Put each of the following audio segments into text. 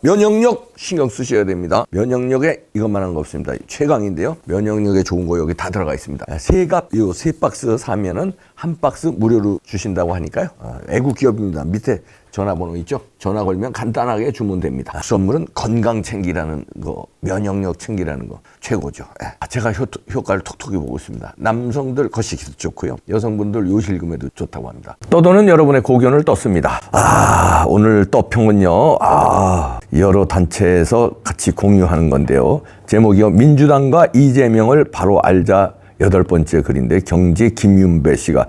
면역력 신경 쓰셔야 됩니다. 면역력에 이것만한 거 없습니다. 최강인데요. 면역력에 좋은 거 여기 다 들어가 있습니다. 세갑 요 3박스 사면은 1박스 무료로 주신다고 하니까요. 외국 기업입니다. 밑에 전화번호 있죠? 전화 걸면 간단하게 주문됩니다. 선물은 건강 챙기라는 거, 면역력 챙기라는 거 최고죠. 제가 효과를 톡톡히 보고 있습니다. 남성들 거시기도 좋고요. 여성분들 요실금에도 좋다고 합니다. 떠도는 여러분의 고견을 떴습니다. 오늘 떠평은요. 여러 단체에서 같이 공유하는 건데요. 제목이요. 민주당과 이재명을 바로 알자 8번째 글인데 경제 김윤배 씨가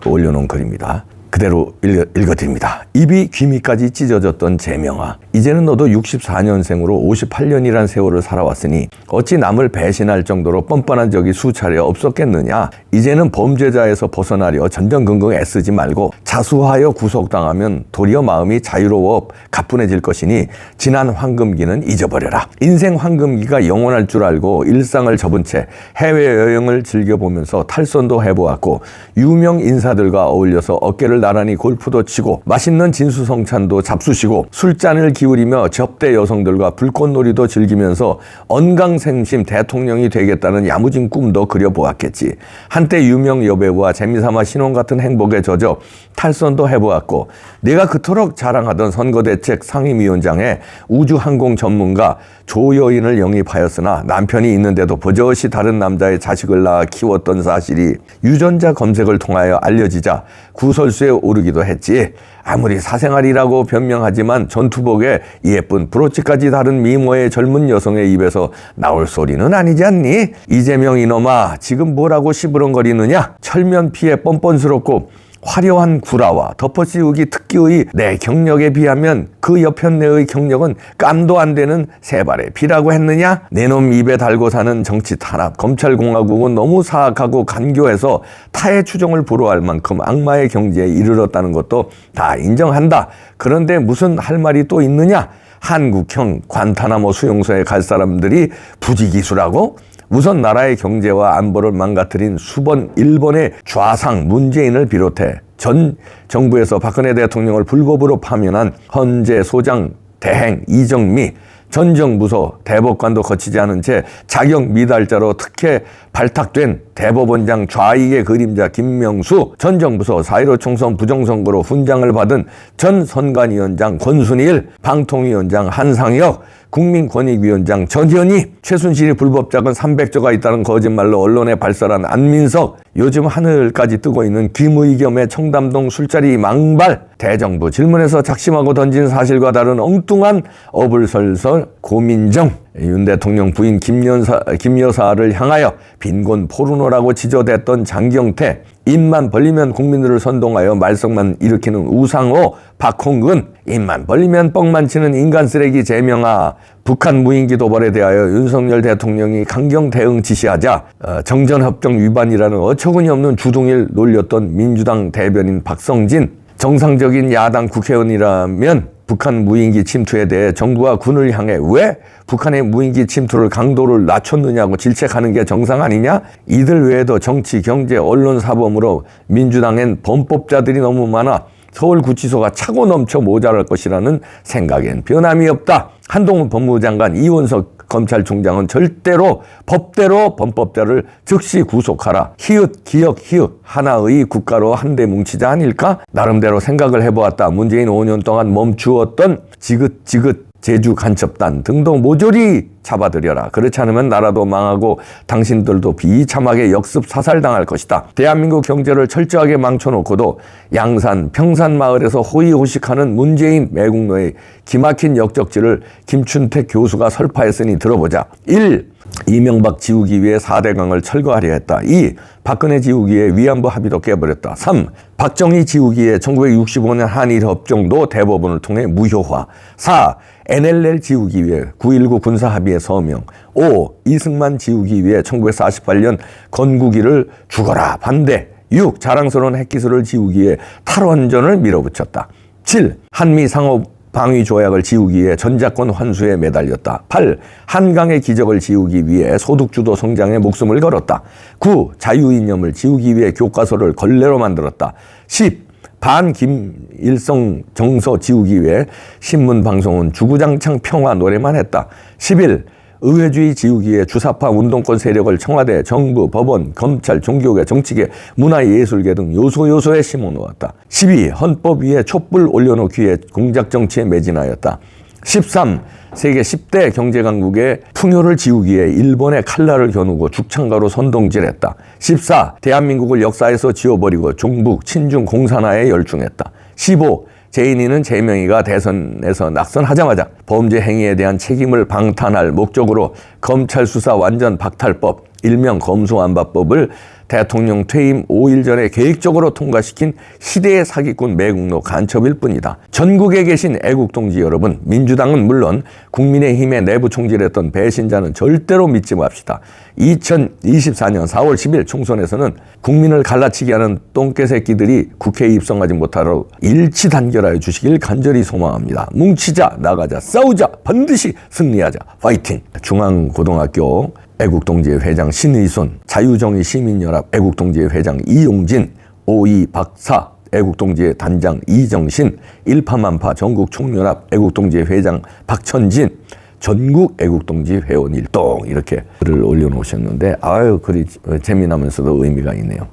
올려놓은 글입니다. 그대로 읽어드립니다. 입이 귀미까지 찢어졌던 재명아, 이제는 너도 64년생으로 58년이란 세월을 살아왔으니 어찌 남을 배신할 정도로 뻔뻔한 적이 수차례 없었겠느냐. 이제는 범죄자에서 벗어나려 전전긍긍 애쓰지 말고 자수하여 구속당하면 도리어 마음이 자유로워 가뿐해질 것이니 지난 황금기는 잊어버려라. 인생 황금기가 영원할 줄 알고 일상을 접은 채 해외여행을 즐겨보면서 탈선도 해보았고 유명 인사들과 어울려서 어깨를 나란히 골프도 치고 맛있는 진수성찬도 잡수시고 술잔을 기울이며 접대 여성들과 불꽃놀이도 즐기면서 언강생심 대통령이 되겠다는 야무진 꿈도 그려보았겠지. 한때 유명 여배우와 재미삼아 신혼 같은 행복에 젖어 탈선도 해보았고 내가 그토록 자랑하던 선거대책 상임위원장에 우주항공 전문가 조여인을 영입하였으나 남편이 있는데도 버젓이 다른 남자의 자식을 낳아 키웠던 사실이 유전자 검색을 통하여 알려지자 구설수에 오르기도 했지. 아무리 사생활이라고 변명하지만 전투복에 예쁜 브로치까지 다른 미모의 젊은 여성의 입에서 나올 소리는 아니지 않니? 이재명 이놈아, 지금 뭐라고 시부렁거리느냐? 철면 피해 뻔뻔스럽고 화려한 구라와 덮어씌우기 특기의 내 경력에 비하면 그 여편 내의 경력은 깜도 안 되는 세발의 피라고 했느냐? 내 놈 입에 달고 사는 정치 탄압, 검찰공화국은 너무 사악하고 간교해서 타의 추종을 불허할 만큼 악마의 경지에 이르렀다는 것도 다 인정한다. 그런데 무슨 할 말이 또 있느냐? 한국형 관타나모 수용소에 갈 사람들이 부지기수라고? 우선 나라의 경제와 안보를 망가뜨린 수번 일본의 좌상 문재인을 비롯해 전 정부에서 박근혜 대통령을 불법으로 파면한 헌재 소장 대행 이정미, 전 정부소 대법관도 거치지 않은 채 자격 미달자로 특혜 발탁된 대법원장 좌익의 그림자 김명수, 전 정부소 4.15 총선 부정선거로 훈장을 받은 전 선관위원장 권순일, 방통위원장 한상혁, 국민권익위원장 전현희, 최순실이 불법자금 300조가 있다는 거짓말로 언론에 발설한 안민석, 요즘 하늘까지 뜨고 있는 김의겸의 청담동 술자리 망발, 대정부 질문에서 작심하고 던진 사실과 다른 엉뚱한 어불설설 고민정, 윤 대통령 부인 김여사를 향하여 빈곤 포르노라고 지저댔던 장경태, 입만 벌리면 국민들을 선동하여 말썽만 일으키는 우상호, 박홍근, 입만 벌리면 뻥만 치는 인간 쓰레기 재명아, 북한 무인기 도발에 대하여 윤석열 대통령이 강경 대응 지시하자 정전협정 위반이라는 어처구니 없는 주둥이를 놀렸던 민주당 대변인 박성진, 정상적인 야당 국회의원이라면 북한 무인기 침투에 대해 정부와 군을 향해 왜 북한의 무인기 침투를 강도를 낮췄느냐고 질책하는 게 정상 아니냐? 이들 외에도 정치, 경제, 언론 사범으로 민주당엔 범법자들이 너무 많아 서울구치소가 차고 넘쳐 모자랄 것이라는 생각엔 변함이 없다. 한동훈 법무부 장관, 이원석 검찰총장은 절대로 법대로 범법자를 즉시 구속하라. 히읗, 기역, 히읗 하나의 국가로 한데 뭉치자 아닐까? 나름대로 생각을 해보았다. 문재인 5년 동안 멈추었던 지긋지긋 제주 간첩단 등도 모조리 잡아들여라. 그렇지 않으면 나라도 망하고 당신들도 비참하게 역습 사살당할 것이다. 대한민국 경제를 철저하게 망쳐놓고도 양산, 평산 마을에서 호의호식하는 문재인 매국노의 기막힌 역적지를 김춘택 교수가 설파했으니 들어보자. 1. 이명박 지우기 위해 4대강을 철거하려 했다. 2. 박근혜 지우기 위해 위안부 합의도 깨버렸다. 3. 박정희 지우기 위해 1965년 한일협정도 대법원을 통해 무효화. 4. NLL 지우기 위해 9.19 군사합의에 서명. 5. 이승만 지우기 위해 1948년 건국일을 죽어라 반대. 6. 자랑스러운 핵기술을 지우기 위해 탈원전을 밀어붙였다. 7. 한미 상호 방위 조약을 지우기 위해 전자권 환수에 매달렸다. 8. 한강의 기적을 지우기 위해 소득주도 성장에 목숨을 걸었다. 9. 자유이념을 지우기 위해 교과서를 걸레로 만들었다. 10. 반김일성 정서 지우기 위해 신문 방송은 주구장창 평화 노래만 했다. 10일 의회주의 지우기 위해 주사파 운동권 세력을 청와대, 정부, 법원, 검찰, 종교계, 정치계, 문화예술계 등 요소요소에 심어놓았다. 12. 헌법 위에 촛불 올려놓기 위해 공작정치에 매진하였다. 13. 세계 10대 경제강국의 풍요를 지우기 위해 일본의 칼날을 겨누고 죽창가로 선동질했다. 14. 대한민국을 역사에서 지워버리고 종북, 친중 공산화에 열중했다. 15. 제인이는 제명이가 대선에서 낙선하자마자 범죄 행위에 대한 책임을 방탄할 목적으로 검찰 수사 완전 박탈법, 일명 검수완박법을 대통령 퇴임 5일 전에 계획적으로 통과시킨 시대의 사기꾼 매국노 간첩일 뿐이다. 전국에 계신 애국동지 여러분, 민주당은 물론 국민의힘의 내부 총질했던 배신자는 절대로 믿지 맙시다. 2024년 4월 10일 총선에서는 국민을 갈라치게 하는 똥개새끼들이 국회에 입성하지 못하도록 일치 단결하여 주시길 간절히 소망합니다. 뭉치자, 나가자, 싸우자, 반드시 승리하자. 파이팅! 중앙고등학교 애국동지회 회장 신의순, 자유정의 시민연합 애국동지회 회장 이용진, 오이 박사, 애국동지회 단장 이정신, 일파만파 전국총연합 애국동지회 회장 박천진, 전국 애국동지 회원 일동 이렇게 글을 올려놓으셨는데 아유 글이 재미나면서도 의미가 있네요.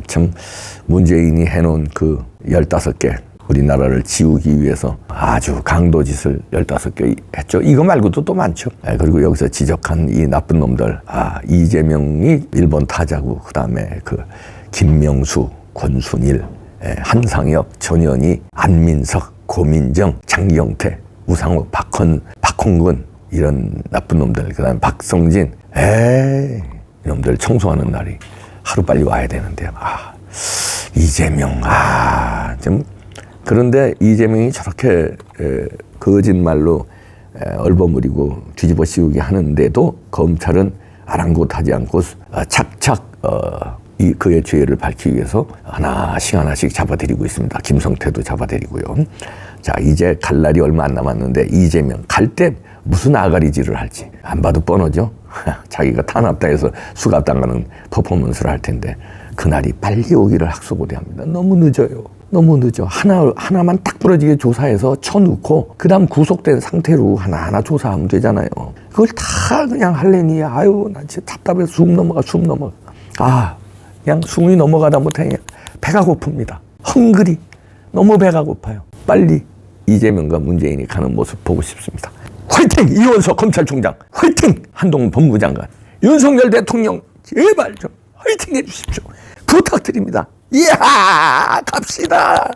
참 문재인이 해놓은 그 15개 우리나라를 지우기 위해서 아주 강도짓을 15개 했죠. 이거 말고도 또 많죠. 그리고 여기서 지적한 이 나쁜 놈들, 이재명이 일본 타자고, 그 다음에 그 김명수, 권순일, 한상혁, 전현희, 안민석, 고민정, 장경태, 우상호, 박홍근 이런 나쁜 놈들, 그 다음에 박성진, 이놈들 청소하는 날이 하루빨리 와야 되는데요. 이재명, 좀 그런데 이재명이 저렇게 거짓말로 얼버무리고 뒤집어 씌우게 하는데도 검찰은 아랑곳하지 않고 착착 그의 죄를 밝히기 위해서 하나씩 잡아들이고 있습니다. 김성태도 잡아들이고요. 자, 이제 갈 날이 얼마 안 남았는데 이재명 갈 때 무슨 아가리질을 할지 안 봐도 뻔하죠. 자기가 탄압당해서 수갑당하는 퍼포먼스를 할 텐데 그날이 빨리 오기를 학수고대합니다. 너무 늦어요. 너무 늦어. 하나만 딱 부러지게 조사해서 쳐놓고 그 다음 구속된 상태로 하나하나 조사하면 되잖아요. 그걸 다 그냥 할래니 나 진짜 답답해서 숨 넘어가. 그냥 숨이 넘어가다 못해 그냥 배가 고픕니다. 헝그리 너무 배가 고파요. 빨리 이재명과 문재인이 가는 모습 보고 싶습니다. 화이팅! 이원석 검찰총장 화이팅! 한동훈 법무장관 윤석열 대통령 제발 좀 화이팅 해주십시오. 부탁드립니다. 이야 갑시다.